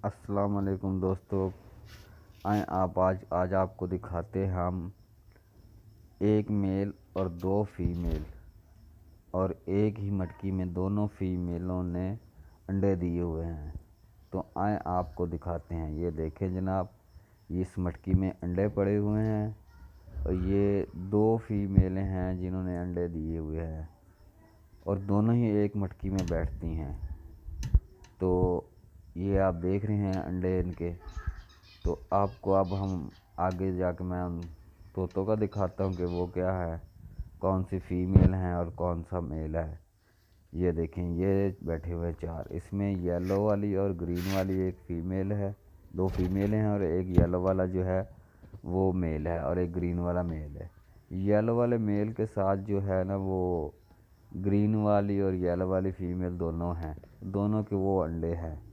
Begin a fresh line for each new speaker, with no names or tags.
अस्सलाम वालेकुम दोस्तों। आए आप आज आपको दिखाते हैं हम एक मेल और दो फीमेल, और एक ही मटकी में दोनों फीमेलों ने अंडे दिए हुए हैं। तो आए आपको दिखाते हैं। ये देखें जनाब, इस मटकी में अंडे पड़े हुए हैं और ये दो फीमेलें हैं जिन्होंने अंडे दिए हुए हैं और दोनों ही एक मटकी में बैठती हैं। तो ये आप देख रहे हैं अंडे इनके। तो आपको अब हम आगे जाके मैं उन तोतों का दिखाता हूँ कि वो क्या है, कौन सी फीमेल हैं और कौन सा मेल है। ये देखें, ये बैठे हुए चार, इसमें येलो वाली और ग्रीन वाली एक फ़ीमेल है, दो फीमेल हैं और एक येलो वाला जो है वो मेल है और एक ग्रीन वाला मेल है। येलो वाले मेल के साथ जो है ना वो ग्रीन वाली और येलो वाली फ़ीमेल दोनों हैं, दोनों के वो अंडे हैं।